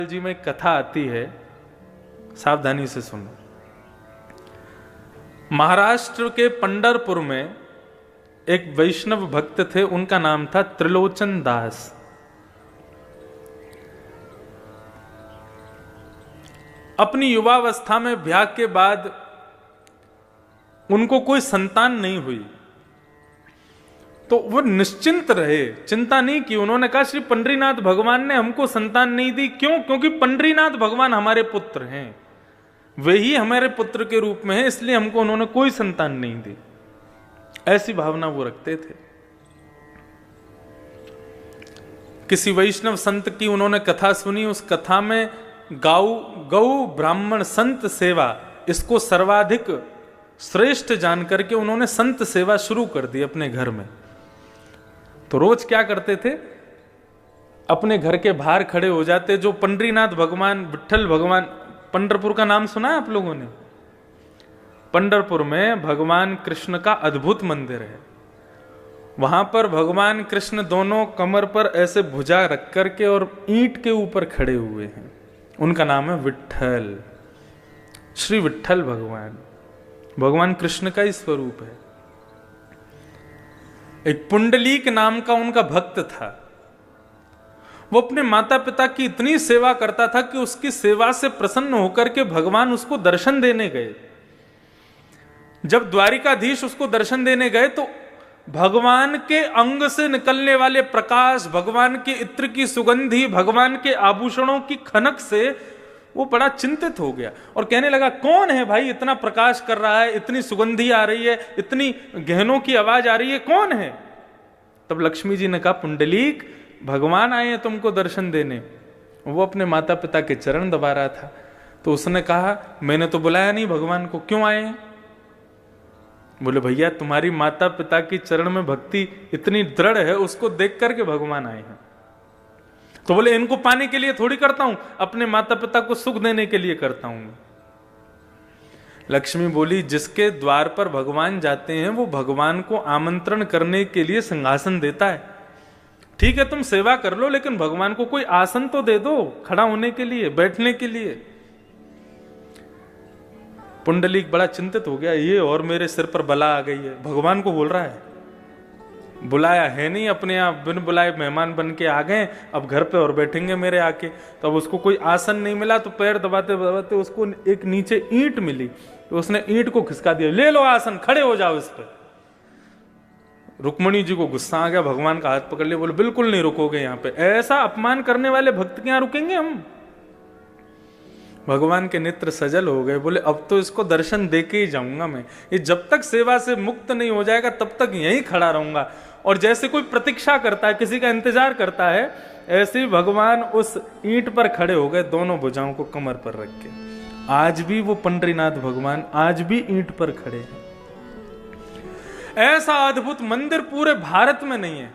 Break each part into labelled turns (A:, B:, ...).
A: जी में एक कथा आती है, सावधानी से सुनो। महाराष्ट्र के पंढरपुर में एक वैष्णव भक्त थे, उनका नाम था त्रिलोचन दास। अपनी युवावस्था में ब्याह के बाद उनको कोई संतान नहीं हुई, तो वो निश्चिंत रहे, चिंता नहीं की। उन्होंने कहा श्री पंडरीनाथ भगवान ने हमको संतान नहीं दी, क्यों? क्योंकि पंडरीनाथ भगवान हमारे पुत्र हैं, वे ही हमारे पुत्र के रूप में हैं, इसलिए हमको उन्होंने कोई संतान नहीं दी। ऐसी भावना वो रखते थे। किसी वैष्णव संत की उन्होंने कथा सुनी, उस कथा में गौ ब्राह्मण संत सेवा, इसको सर्वाधिक श्रेष्ठ जान करके उन्होंने संत सेवा शुरू कर दी अपने घर में। तो रोज क्या करते थे, अपने घर के बाहर खड़े हो जाते। जो पंडरीनाथ भगवान, विट्ठल भगवान, पंढरपुर का नाम सुना है आप लोगों ने? पंढरपुर में भगवान कृष्ण का अद्भुत मंदिर है। वहां पर भगवान कृष्ण दोनों कमर पर ऐसे भुजा रख करके और ईंट के ऊपर खड़े हुए हैं। उनका नाम है विट्ठल, श्री विट्ठल भगवान। भगवान कृष्ण का ही स्वरूप है। एक पुंडलीक नाम का उनका भक्त था। वो अपने माता पिता की इतनी सेवा करता था कि उसकी सेवा से प्रसन्न होकर के भगवान उसको दर्शन देने गए। जब द्वारिकाधीश उसको दर्शन देने गए तो भगवान के अंग से निकलने वाले प्रकाश, भगवान के इत्र की सुगंधी, भगवान के आभूषणों की खनक से वो बड़ा चिंतित हो गया और कहने लगा, कौन है भाई इतना प्रकाश कर रहा है, इतनी सुगंधी आ रही है, इतनी गहनों की आवाज आ रही है, कौन है? तब लक्ष्मी जी ने कहा, पुंडलीक, भगवान आए हैं तुमको दर्शन देने। वो अपने माता पिता के चरण दबा रहा था। तो उसने कहा, मैंने तो बुलाया नहीं भगवान को, क्यों आए हैं? बोले, भैया तुम्हारी माता पिता की चरण में भक्ति इतनी दृढ़ है, उसको देख करके भगवान आए हैं। तो बोले, इनको पाने के लिए थोड़ी करता हूं, अपने माता पिता को सुख देने के लिए करता हूं। लक्ष्मी बोली, जिसके द्वार पर भगवान जाते हैं वो भगवान को आमंत्रण करने के लिए सिंहासन देता है। ठीक है, तुम सेवा कर लो, लेकिन भगवान को कोई आसन तो दे दो, खड़ा होने के लिए, बैठने के लिए। पुंडलीक बड़ा चिंतित हो गया, ये और मेरे सिर पर बला आ गई है। भगवान को बोल रहा है, बुलाया है नहीं, अपने आप बिन बुलाए मेहमान बन के आ गए, अब घर पे और बैठेंगे मेरे आके। तो अब उसको कोई आसन नहीं मिला, तो पैर दबाते दबाते उसको एक नीचे ईंट मिली, तो उसने ईंट को खिसका दिया, ले लो आसन, खड़े हो जाओ इस पर। रुक्मणी जी को गुस्सा आ गया, भगवान का हाथ पकड़ लिया, बोले, बिल्कुल नहीं रुकोगे यहाँ पे, ऐसा अपमान करने वाले भक्त के यहाँ रुकेंगे हम? भगवान के नेत्र सजल हो गए, बोले, अब तो इसको दर्शन देके ही जाऊंगा मैं, ये जब तक सेवा से मुक्त नहीं हो जाएगा तब तक यहीं खड़ा रहूंगा। और जैसे कोई प्रतीक्षा करता है, किसी का इंतजार करता है, ऐसे ही भगवान उस ईंट पर खड़े हो गए, दोनों भुजाओं को कमर पर रख के। आज भी वो पंडरीनाथ भगवान आज भी ईंट पर खड़े हैं। ऐसा अद्भुत मंदिर पूरे भारत में नहीं है।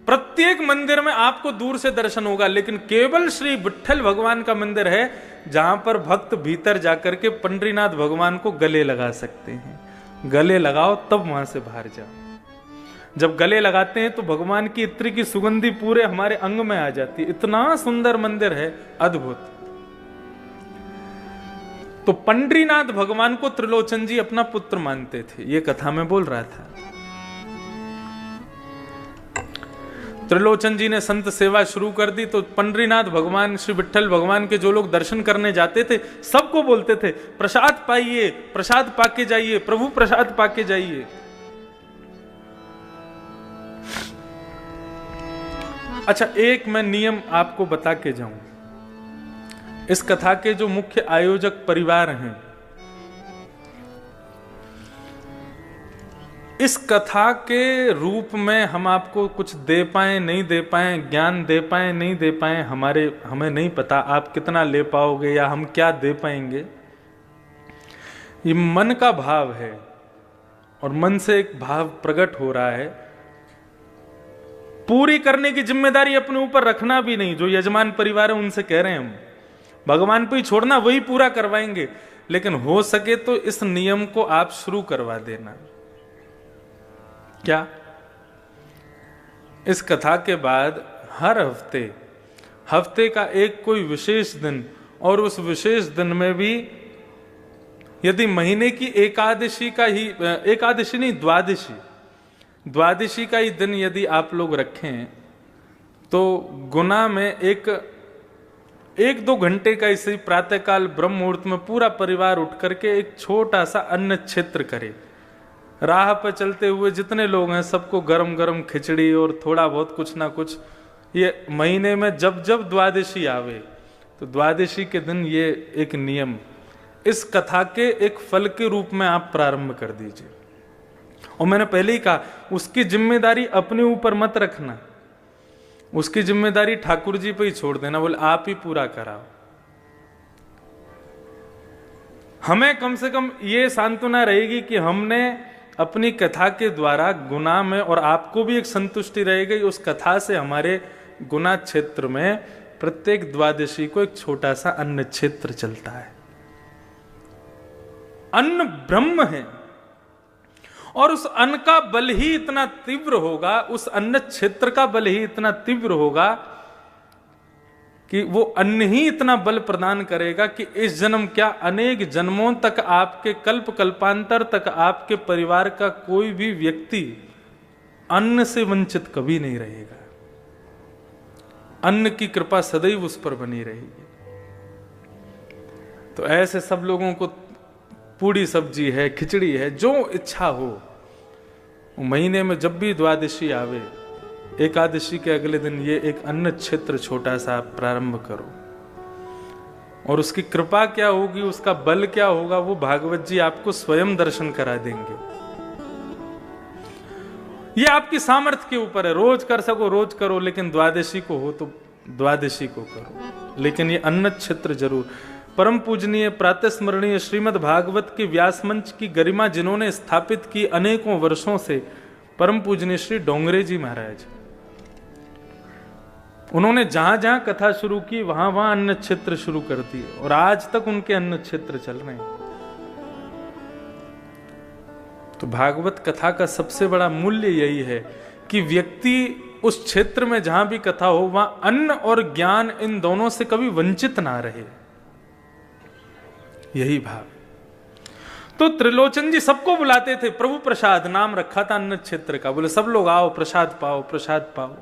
A: प्रत्येक मंदिर में आपको दूर से दर्शन होगा, लेकिन केवल श्री विट्ठल भगवान का मंदिर है जहां पर भक्त भीतर जाकर के पंडरीनाथ भगवान को गले लगा सकते हैं। गले लगाओ तब वहां से बाहर जाओ। जब गले लगाते हैं तो भगवान की इत्र की सुगंधी पूरे हमारे अंग में आ जाती है। इतना सुंदर मंदिर है, अद्भुत। तो पंडरीनाथ भगवान को त्रिलोचन जी अपना पुत्र मानते थे, ये कथा में बोल रहा था। त्रिलोचन जी ने संत सेवा शुरू कर दी, तो पंडरीनाथ भगवान, श्री विट्ठल भगवान के जो लोग दर्शन करने जाते थे, सबको बोलते थे, प्रसाद पाइए, प्रसाद पाके जाइए, प्रभु प्रसाद पाके जाइए। अच्छा, एक मैं नियम आपको बता के जाऊं। इस कथा के जो मुख्य आयोजक परिवार हैं, इस कथा के रूप में हम आपको कुछ दे पाए नहीं दे पाए, ज्ञान दे पाए नहीं दे पाए, हमें नहीं पता आप कितना ले पाओगे या हम क्या दे पाएंगे। ये मन का भाव है और मन से एक भाव प्रकट हो रहा है। पूरी करने की जिम्मेदारी अपने ऊपर रखना भी नहीं। जो यजमान परिवार है उनसे कह रहे हैं हम, भगवान पे ही छोड़ना, वही पूरा करवाएंगे। लेकिन हो सके तो इस नियम को आप शुरू करवा देना। क्या? इस कथा के बाद हर हफ्ते हफ्ते का एक कोई विशेष दिन, और उस विशेष दिन में भी यदि महीने की एकादशी का ही, एकादशी नहीं द्वादशी का ही दिन यदि आप लोग रखें तो गुना में एक दो घंटे का इसी प्रातःकाल ब्रह्म मुहूर्त में पूरा परिवार उठ करके एक छोटा सा अन्न क्षेत्र करे। राह पर चलते हुए जितने लोग हैं सबको गरम गरम खिचड़ी और थोड़ा बहुत कुछ ना कुछ, ये महीने में जब जब द्वादशी आवे तो द्वादशी के दिन ये एक नियम इस कथा के एक फल के रूप में आप प्रारंभ कर दीजिए। और मैंने पहले ही कहा उसकी जिम्मेदारी अपने ऊपर मत रखना, उसकी जिम्मेदारी ठाकुर जी पे ही छोड़ देना, बोले आप ही पूरा कराओ। हमें कम से कम ये सांत्वना रहेगी कि हमने अपनी कथा के द्वारा गुना में, और आपको भी एक संतुष्टि रहेगी उस कथा से, हमारे गुना क्षेत्र में प्रत्येक द्वादशी को एक छोटा सा अन्न क्षेत्र चलता है। अन्न ब्रह्म है और उस अन्न का बल ही इतना तीव्र होगा, उस अन्न क्षेत्र का बल ही इतना तीव्र होगा कि वो अन्न ही इतना बल प्रदान करेगा कि इस जन्म क्या अनेक जन्मों तक, आपके कल्प कल्पांतर तक आपके परिवार का कोई भी व्यक्ति अन्न से वंचित कभी नहीं रहेगा। अन्न की कृपा सदैव उस पर बनी रहेगी। तो ऐसे सब लोगों को पूड़ी सब्जी है, खिचड़ी है, जो इच्छा हो, महीने में जब भी द्वादशी आवे, एकादशी के अगले दिन ये एक अन्न क्षेत्र छोटा सा आप प्रारंभ करो। और उसकी कृपा क्या होगी, उसका बल क्या होगा, वो भागवत जी आपको स्वयं दर्शन करा देंगे। ये आपकी सामर्थ्य के ऊपर है, रोज कर सको रोज करो, लेकिन द्वादशी को हो तो द्वादशी को करो, लेकिन ये अन्न क्षेत्र जरूर। परम पूजनीय प्रातः स्मरणीय श्रीमद् भागवत के व्यास मंच की गरिमा जिन्होंने स्थापित की अनेकों वर्षों से, परम पूजनीय श्री डोंगरे जी महाराज, उन्होंने जहां जहां कथा शुरू की वहां वहां अन्न क्षेत्र शुरू कर दिए और आज तक उनके अन्न क्षेत्र चल रहे हैं। तो भागवत कथा का सबसे बड़ा मूल्य यही है कि व्यक्ति उस क्षेत्र में जहां भी कथा हो वहां अन्न और ज्ञान इन दोनों से कभी वंचित ना रहे, यही भाव। तो त्रिलोचन जी सबको बुलाते थे, प्रभु प्रसाद नाम रखा था अन्न क्षेत्र का, बोले सब लोग आओ प्रसाद पाओ प्रसाद पाओ।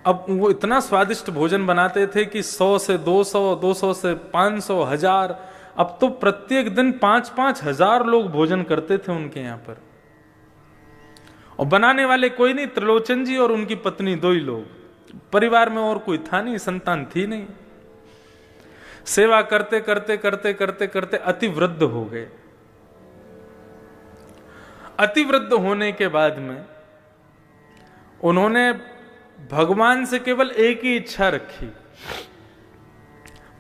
A: अब वो इतना स्वादिष्ट भोजन बनाते थे कि 100 से 200, 200 से 500, 1000, अब तो प्रत्येक दिन 5-5 हजार लोग भोजन करते थे उनके यहां पर। और बनाने वाले कोई नहीं, त्रिलोचन जी और उनकी पत्नी, दो ही लोग, परिवार में और कोई था नहीं, संतान थी नहीं। सेवा करते करते करते करते करते अति वृद्ध हो गए। अति वृद्ध होने के बाद में उन्होंने भगवान से केवल एक ही इच्छा रखी,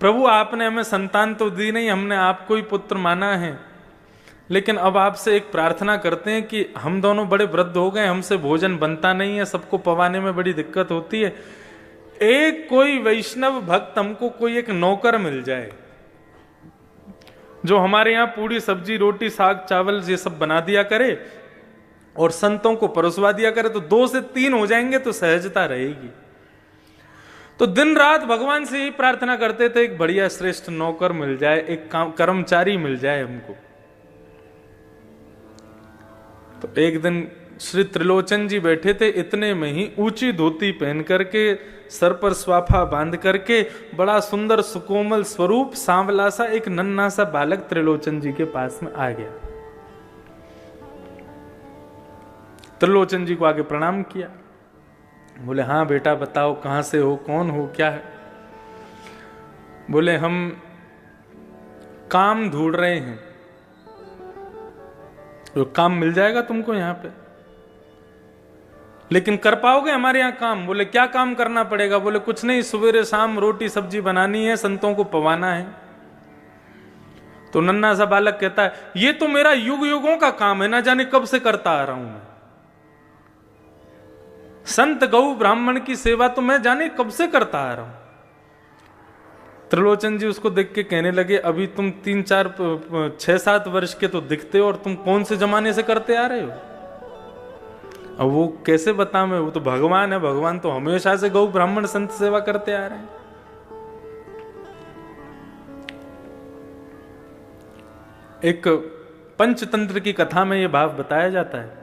A: प्रभु आपने हमें संतान तो दी नहीं, हमने आपको ही पुत्र माना है, लेकिन अब आपसे एक प्रार्थना करते हैं कि हम दोनों बड़े वृद्ध हो गए, हमसे भोजन बनता नहीं है, सबको पवाने में बड़ी दिक्कत होती है, एक कोई वैष्णव भक्त हमको कोई एक नौकर मिल जाए जो हमारे यहाँ पूड़ी सब्जी रोटी साग चावल ये सब बना दिया करे और संतों को परोसवा दिया करे, तो 2 से 3 हो जाएंगे तो सहजता रहेगी। तो दिन रात भगवान से ही प्रार्थना करते थे, एक बढ़िया श्रेष्ठ नौकर मिल जाए, एक कर्मचारी मिल जाए हमको। तो एक दिन श्री त्रिलोचन जी बैठे थे, इतने में ही ऊंची धोती पहन करके, सर पर स्वाफा बांध करके, बड़ा सुंदर सुकोमल स्वरूप सांवला सा एक नन्हा सा बालक त्रिलोचन जी के पास में आ गया। त्रिलोचन जी को आगे प्रणाम किया, बोले हाँ बेटा बताओ कहां से हो, कौन हो, क्या है। बोले हम काम ढूंढ रहे हैं। तो काम मिल जाएगा तुमको यहां पे, लेकिन कर पाओगे हमारे यहाँ काम? बोले क्या काम करना पड़ेगा? बोले कुछ नहीं, सवेरे शाम रोटी सब्जी बनानी है, संतों को पवाना है। तो नन्हा सा बालक कहता है ये तो मेरा युग युगों का काम है, ना जाने कब से करता आ रहा हूं मैं। संत गौ ब्राह्मण की सेवा तो मैं जाने कब से करता आ रहा हूं। त्रिलोचन जी उसको देख के कहने लगे अभी तुम 3-4 6-7 वर्ष के तो दिखते हो और तुम कौन से जमाने से करते आ रहे हो? अब वो कैसे बताऊं मैं, वो तो भगवान है, भगवान तो हमेशा से गौ ब्राह्मण संत सेवा करते आ रहे हैं। एक पंचतंत्र की कथा में यह भाव बताया जाता है।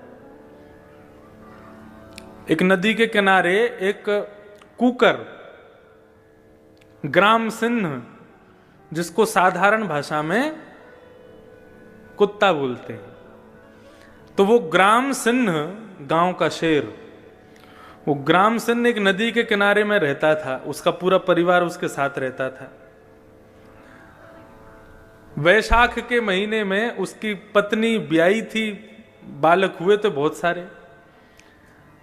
A: एक नदी के किनारे एक कुकर, ग्राम सिंह, जिसको साधारण भाषा में कुत्ता बोलते हैं, तो वो ग्राम सिंह गांव का शेर, वो ग्राम सिंह एक नदी के किनारे में रहता था, उसका पूरा परिवार उसके साथ रहता था। वैशाख के महीने में उसकी पत्नी ब्याई थी, बालक हुए थे बहुत सारे।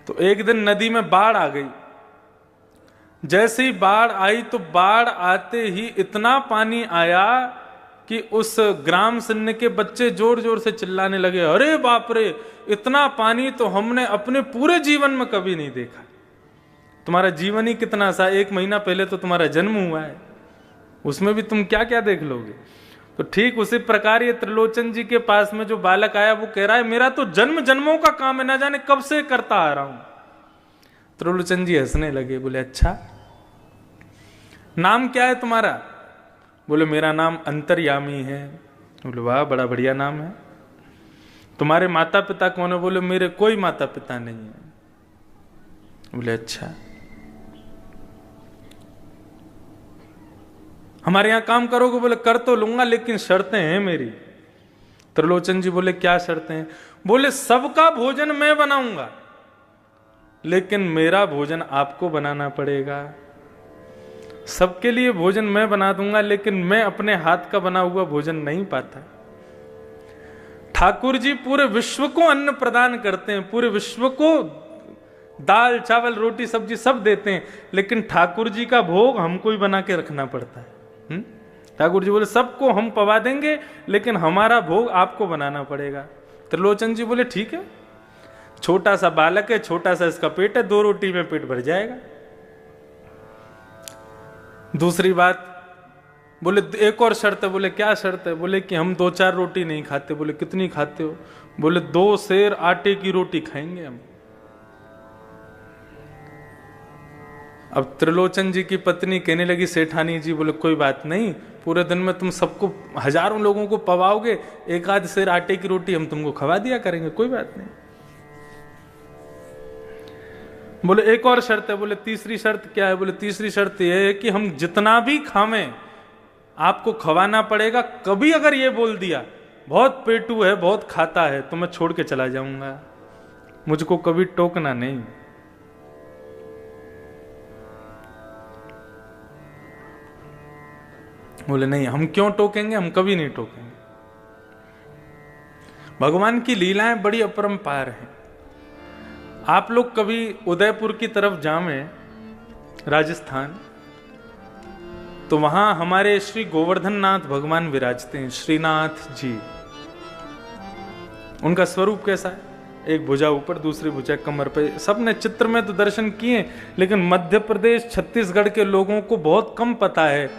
A: तो एक दिन नदी में बाढ़ आ गई। जैसे ही बाढ़ आई तो बाढ़ आते ही इतना पानी आया कि उस ग्राम सिंह के बच्चे जोर जोर से चिल्लाने लगे, अरे बाप रे, इतना पानी तो हमने अपने पूरे जीवन में कभी नहीं देखा। तुम्हारा जीवन ही कितना सा, 1 महीना पहले तो तुम्हारा जन्म हुआ है, उसमें भी तुम क्या क्या देख लोगे। तो ठीक उसी प्रकार ये त्रिलोचन जी के पास में जो बालक आया, वो कह रहा है मेरा तो जन्म जन्मों का काम है, ना जाने कब से करता आ रहा हूं। त्रिलोचन जी हंसने लगे, बोले अच्छा नाम क्या है तुम्हारा? बोले मेरा नाम अंतर्यामी है। बोले वाह, बड़ा बढ़िया नाम है। तुम्हारे माता पिता कौन है? बोले मेरे कोई माता पिता नहीं है। बोले अच्छा, हमारे यहां काम करोगे? बोले कर तो लूंगा, लेकिन शर्तें हैं मेरी। त्रिलोचन जी बोले क्या शर्तें हैं? बोले सबका भोजन मैं बनाऊंगा, लेकिन मेरा भोजन आपको बनाना पड़ेगा। सबके लिए भोजन मैं बना दूंगा, लेकिन मैं अपने हाथ का बना हुआ भोजन नहीं पाता। ठाकुर जी पूरे विश्व को अन्न प्रदान करते हैं, पूरे विश्व को दाल चावल रोटी सब्जी सब देते हैं, लेकिन ठाकुर जी का भोग हमको ही बना के रखना पड़ता है। ठाकुर जी बोले सबको हम पवा देंगे, लेकिन हमारा भोग आपको बनाना पड़ेगा। त्रिलोचन जी बोले ठीक है, छोटा सा बालक है, छोटा सा इसका पेट है, 2 रोटी में पेट भर जाएगा। दूसरी बात, बोले एक और शर्त है। बोले क्या शर्त है? बोले कि हम 2-4 रोटी नहीं खाते। बोले कितनी खाते हो? बोले 2 सेर आटे की रोटी खाएंगे हम। अब त्रिलोचन जी की पत्नी कहने लगी सेठानी जी, बोले कोई बात नहीं, पूरे दिन में तुम सबको हजारों लोगों को पवाओगे, 1-8 सेर आटे की रोटी हम तुमको खवा दिया करेंगे, कोई बात नहीं। बोले एक और शर्त है। बोले तीसरी शर्त क्या है? बोले तीसरी शर्त यह है कि हम जितना भी खावें आपको खवाना पड़ेगा। कभी अगर ये बोल दिया बहुत पेटू है, बहुत खाता है, तो मैं छोड़ के चला जाऊंगा, मुझको कभी टोकना नहीं। बोले नहीं, हम क्यों टोकेंगे, हम कभी नहीं टोकेंगे। भगवान की लीलाएं बड़ी अपरंपार हैं। आप लोग कभी उदयपुर की तरफ जावें, राजस्थान, तो वहां हमारे श्री गोवर्धन नाथ भगवान विराजते हैं, श्रीनाथ जी। उनका स्वरूप कैसा है? एक भुजा ऊपर, दूसरी भुजा कमर पे। सबने चित्र में तो दर्शन किए, लेकिन मध्य प्रदेश छत्तीसगढ़ के लोगों को बहुत कम पता है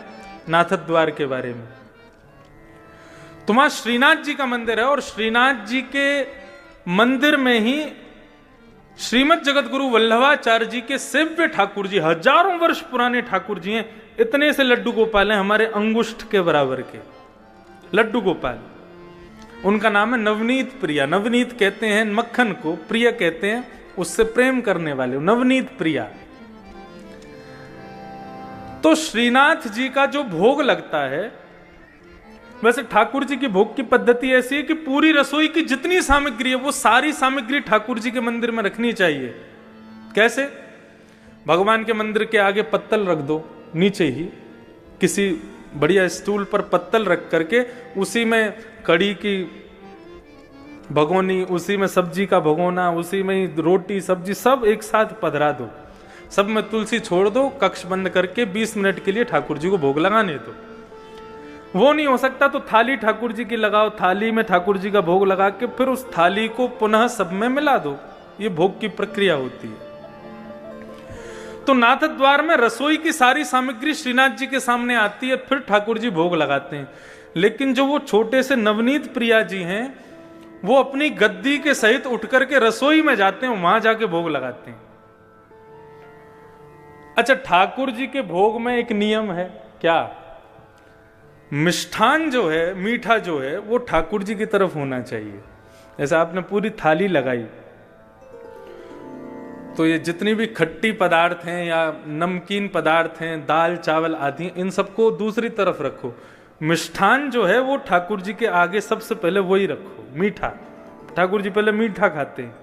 A: नाथ द्वार के बारे में। तो वहां श्रीनाथ जी का मंदिर है, और श्रीनाथ जी के मंदिर में ही श्रीमद जगत गुरु वल्लभाचार्य जी के सेव्य ठाकुर जी, हजारों वर्ष पुराने ठाकुर जी हैं। इतने से लड्डू गोपाल हैं, हमारे अंगुष्ठ के बराबर के लड्डू गोपाल। उनका नाम है नवनीत प्रिया। नवनीत कहते हैं मक्खन को, प्रिय कहते हैं उससे प्रेम करने वाले, नवनीत प्रिया। तो श्रीनाथ जी का जो भोग लगता है, वैसे ठाकुर जी की भोग की पद्धति ऐसी है कि पूरी रसोई की जितनी सामग्री है वो सारी सामग्री ठाकुर जी के मंदिर में रखनी चाहिए। कैसे? भगवान के मंदिर के आगे पत्तल रख दो, नीचे ही किसी बढ़िया स्टूल पर पत्तल रख करके उसी में कड़ी की भगोनी, उसी में सब्जी का भगोना, उसी में रोटी सब्जी सब एक साथ पधरा दो, सब में तुलसी छोड़ दो, कक्ष बंद करके 20 मिनट के लिए ठाकुर जी को भोग लगाने दो। वो नहीं हो सकता तो थाली ठाकुर जी की लगाओ, थाली में ठाकुर जी का भोग लगा के फिर उस थाली को पुनः सब में मिला दो। ये भोग की प्रक्रिया होती है। तो नाथ द्वार में रसोई की सारी सामग्री श्रीनाथ जी के सामने आती है, फिर ठाकुर जी भोग लगाते हैं। लेकिन जो वो छोटे से नवनीत प्रिया जी हैं, वो अपनी गद्दी के सहित उठ करके रसोई में जाते हैं, वहां जाके भोग लगाते हैं। अच्छा, ठाकुर जी के भोग में एक नियम है क्या? मिष्ठान जो है, मीठा जो है, वो ठाकुर जी की तरफ होना चाहिए। जैसे आपने पूरी थाली लगाई तो ये जितनी भी खट्टी पदार्थ हैं या नमकीन पदार्थ हैं, दाल चावल आदि, इन सबको दूसरी तरफ रखो। मिष्ठान जो है वो ठाकुर जी के आगे सबसे पहले वही रखो, मीठा। ठाकुर जी पहले मीठा खाते हैं,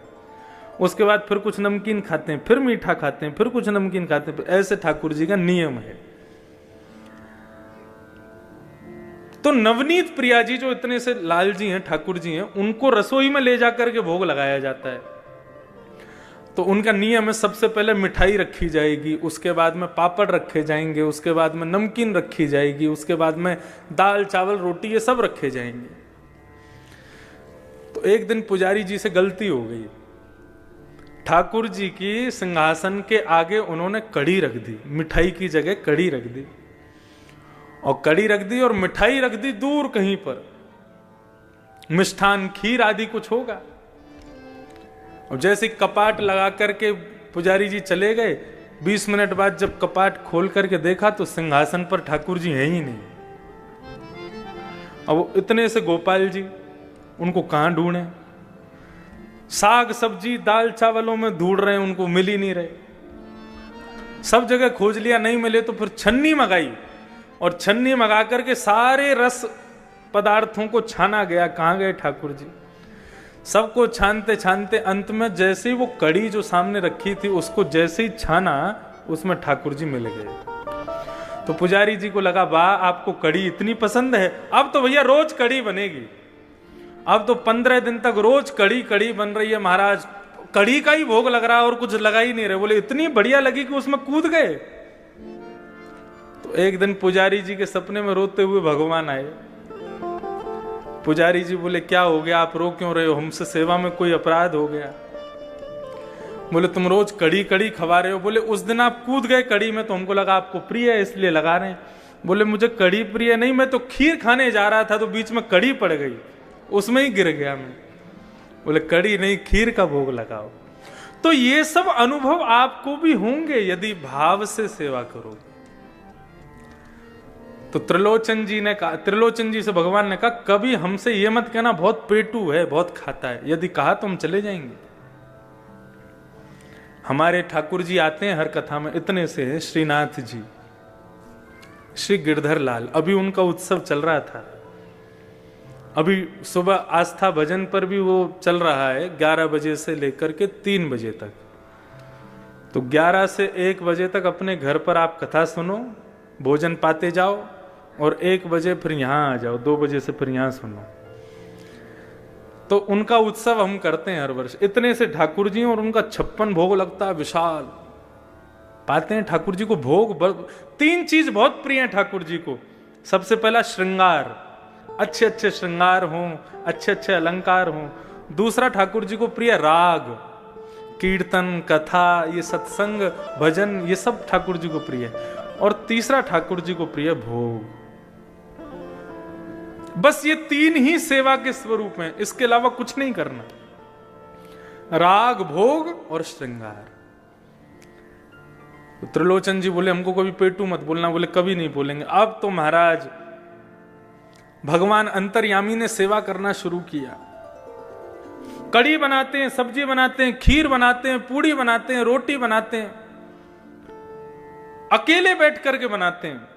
A: उसके बाद फिर कुछ नमकीन खाते हैं, फिर मीठा खाते हैं, फिर कुछ नमकीन खाते हैं। ऐसे ठाकुर जी का नियम है। तो नवनीत प्रिया जी जो इतने से लाल जी हैं, ठाकुर जी हैं, उनको रसोई में ले जाकर के भोग लगाया जाता है। तो उनका नियम है, सबसे पहले मिठाई रखी जाएगी, उसके बाद में पापड़ रखे जाएंगे, उसके बाद में नमकीन रखी जाएगी, उसके बाद में दाल चावल रोटी ये सब रखे जाएंगे। तो एक दिन पुजारी जी से गलती हो गई, ठाकुर जी की सिंहासन के आगे उन्होंने कड़ी रख दी, मिठाई की जगह कड़ी रख दी, और कड़ी रख दी और मिठाई रख दी दूर कहीं पर, मिष्ठान खीर आदि कुछ होगा। और जैसे कपाट लगा करके पुजारी जी चले गए, 20 मिनट बाद जब कपाट खोल करके देखा तो सिंहासन पर ठाकुर जी हैं ही नहीं। अब इतने से गोपाल जी, उनको कहां ढूंढे? साग सब्जी दाल चावलों में ढूंढ रहे हैं, उनको मिल ही नहीं रहे। सब जगह खोज लिया, नहीं मिले तो फिर छन्नी मंगाई, और छन्नी मंगा करके सारे रस पदार्थों को छाना गया। कहां गए ठाकुर जी? सबको छानते छानते अंत में जैसे ही वो कड़ी जो सामने रखी थी उसको जैसे ही छाना, उसमें ठाकुर जी मिल गए। तो पुजारी जी को लगा, वाह आपको कड़ी इतनी पसंद है, अब तो भैया रोज कड़ी बनेगी। अब तो 15 दिन तक रोज कड़ी कड़ी बन रही है महाराज, कड़ी का ही भोग लग रहा है और कुछ लगा ही नहीं रहे। बोले इतनी बढ़िया लगी कि उसमें कूद गए। तो एक दिन पुजारी जी के सपने में रोते हुए भगवान आए। पुजारी जी बोले, क्या हो गया, आप रो क्यों रहे हो? हमसे सेवा में कोई अपराध हो गया? बोले तुम रोज कड़ी कड़ी खवा रहे हो। बोले उस दिन आप कूद गए कड़ी में तो हमको लगा आपको प्रिय है इसलिए लगा रहे हैं। बोले मुझे कड़ी प्रिय नहीं, मैं तो खीर खाने जा रहा था तो बीच में कड़ी पड़ गई, उसमें ही गिर गया मैं। बोले कड़ी नहीं, खीर का भोग लगाओ। तो ये सब अनुभव आपको भी होंगे यदि भाव से सेवा करोगे। तो त्रिलोचन जी ने कहा, त्रिलोचन जी से भगवान ने कहा, कभी हमसे ये मत कहना बहुत पेटू है, बहुत खाता है। यदि कहा तो हम चले जाएंगे। हमारे ठाकुर जी आते हैं हर कथा में, इतने से है श्रीनाथ जी, श्री गिरधर लाल। अभी उनका उत्सव चल रहा था, अभी सुबह आस्था भजन पर भी वो चल रहा है 11 बजे से लेकर के 3 बजे तक। तो 11 से 1 बजे तक अपने घर पर आप कथा सुनो, भोजन पाते जाओ, और 1 बजे फिर यहां आ जाओ, 2 बजे से फिर यहां सुनो। तो उनका उत्सव हम करते हैं हर वर्ष। इतने से ठाकुर जी और उनका 56 भोग लगता है, विशाल पाते हैं ठाकुर जी को भोग। 3 चीज बहुत प्रिय है ठाकुर जी को। सबसे पहला श्रृंगार, अच्छे अच्छे श्रृंगार हों, अच्छे अच्छे अलंकार हों। दूसरा ठाकुर जी को प्रिय राग, कीर्तन कथा, ये सत्संग भजन, ये सब ठाकुर जी को प्रिय है। और तीसरा ठाकुर जी को प्रिय भोग। बस ये 3 ही सेवा के स्वरूप हैं, इसके अलावा कुछ नहीं करना। राग, भोग और श्रृंगार। तो त्रिलोचन जी बोले हमको कभी पेटू मत बोलना। बोले कभी नहीं बोलेंगे। अब तो महाराज भगवान अंतर्यामी ने सेवा करना शुरू किया। कड़ी बनाते हैं, सब्जी बनाते हैं, खीर बनाते हैं, पूड़ी बनाते हैं, रोटी बनाते हैं, अकेले बैठ करके बनाते हैं,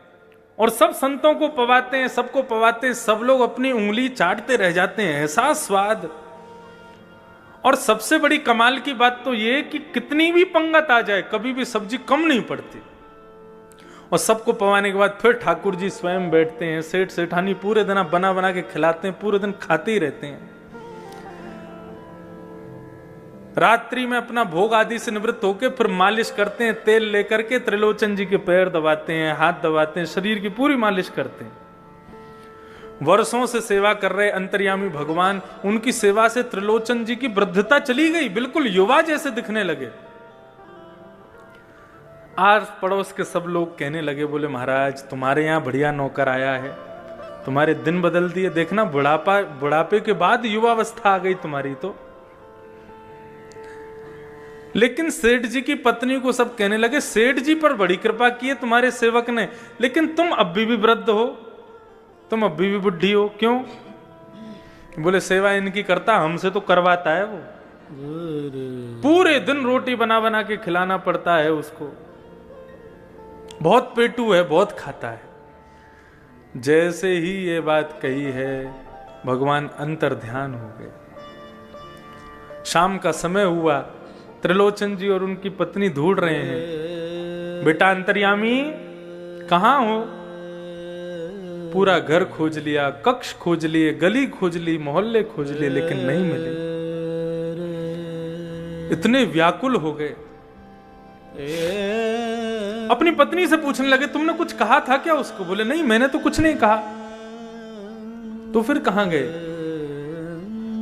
A: और सब संतों को पवाते हैं, सबको पवाते हैं। सब लोग अपनी उंगली चाटते रह जाते हैं, ऐसा स्वाद। और सबसे बड़ी कमाल की बात तो यह कि कितनी भी पंगत आ जाए कभी भी सब्जी कम नहीं पड़ती। और सबको पवाने के बाद फिर ठाकुर जी स्वयं बैठते हैं, सेठ सेठानी पूरे दिन बना बना के खिलाते हैं, पूरे दिन खाते ही रहते हैं। रात्रि में अपना भोग आदि से निवृत्त होकर फिर मालिश करते हैं, तेल लेकर के त्रिलोचन जी के पैर दबाते हैं, हाथ दबाते हैं, शरीर की पूरी मालिश करते हैं। वर्षों से सेवा कर रहे अंतर्यामी भगवान, उनकी सेवा से त्रिलोचन जी की वृद्धता चली गई, बिल्कुल युवा जैसे दिखने लगे। आस पड़ोस के सब लोग कहने लगे, बोले महाराज तुम्हारे यहां बढ़िया नौकर आया है, तुम्हारे दिन बदल दिए। देखना बुढ़ापे के बाद युवावस्था आ गई तुम्हारी तो। लेकिन सेठ जी की पत्नी को सब कहने लगे, सेठ जी पर बड़ी कृपा की है तुम्हारे सेवक ने, लेकिन तुम अभी भी वृद्ध हो, तुम अभी भी बुढ़ी हो, क्यों? बोले सेवा इनकी करता, हमसे तो करवाता है वो। पूरे दिन रोटी बना बना के खिलाना पड़ता है उसको। बहुत पेटू है, बहुत खाता है। जैसे ही ये बात कही है, भगवान अंतर ध्यान हो गए। शाम का समय हुआ, त्रिलोचन जी और उनकी पत्नी ढूंढ रहे हैं, बेटा अंतर्यामी कहां हो? पूरा घर खोज लिया, कक्ष खोज लिए, गली खोज ली, मोहल्ले खोज लिए, लेकिन नहीं मिले। इतने व्याकुल हो गए। अपनी पत्नी से पूछने लगे, तुमने कुछ कहा था क्या उसको? बोले नहीं, मैंने तो कुछ नहीं कहा। तो फिर कहां गए?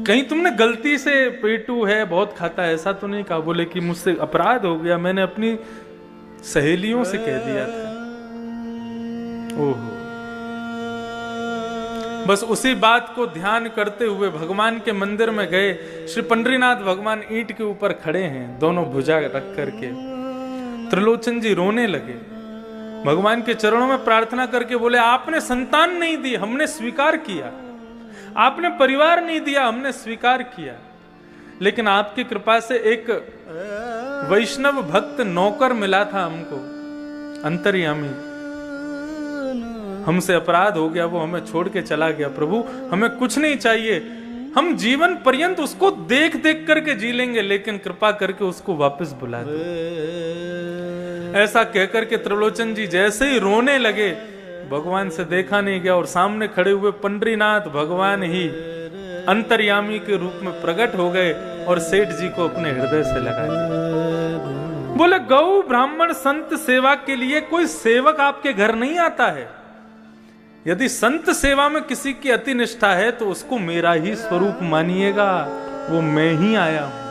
A: कहीं तुमने गलती से पेटू है, बहुत खाता है, ऐसा तो नहीं कहा? बोले कि मुझसे अपराध हो गया, मैंने अपनी सहेलियों से कह दिया था। ओहो। बस उसी बात को ध्यान करते हुए भगवान के मंदिर में गए। श्री पंडरीनाथ भगवान ईंट के ऊपर खड़े हैं, दोनों भुजा रख करके। त्रिलोचन जी रोने लगे, भगवान के चरणों में प्रार्थना करके बोले, आपने संतान नहीं दी, हमने स्वीकार किया। आपने परिवार नहीं दिया, हमने स्वीकार किया। लेकिन आपकी कृपा से एक वैष्णव भक्त नौकर मिला था हमको, अंतर्यामी। हमसे अपराध हो गया, वो हमें छोड़ के चला गया। प्रभु हमें कुछ नहीं चाहिए, हम जीवन पर्यंत उसको देख देख करके जी लेंगे, लेकिन कृपा करके उसको वापस बुला दो। ऐसा कहकर के त्रिलोचन जी जैसे ही रोने लगे, भगवान से देखा नहीं गया और सामने खड़े हुए पंडरीनाथ भगवान ही अंतर्यामी के रूप में प्रकट हो गए और सेठ जी को अपने हृदय से लगा दिया। बोले, गौ ब्राह्मण संत सेवा के लिए कोई सेवक आपके घर नहीं आता है। यदि संत सेवा में किसी की अति निष्ठा है तो उसको मेरा ही स्वरूप मानिएगा, वो मैं ही आया हूं।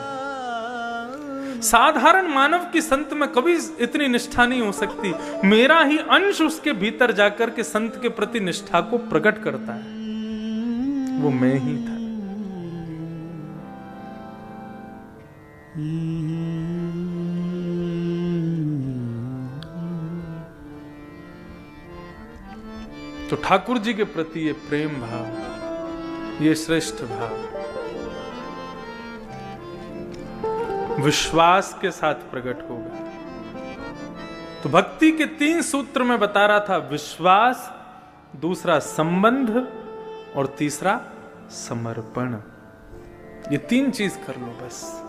A: साधारण मानव की संत में कभी इतनी निष्ठा नहीं हो सकती। मेरा ही अंश उसके भीतर जाकर के संत के प्रति निष्ठा को प्रकट करता है, वो मैं ही था। तो ठाकुर जी के प्रति ये प्रेम भाव, ये श्रेष्ठ भाव विश्वास के साथ प्रकट होगा। तो भक्ति के 3 सूत्र में बता रहा था, विश्वास, दूसरा संबंध और तीसरा समर्पण। ये 3 चीज कर लो बस।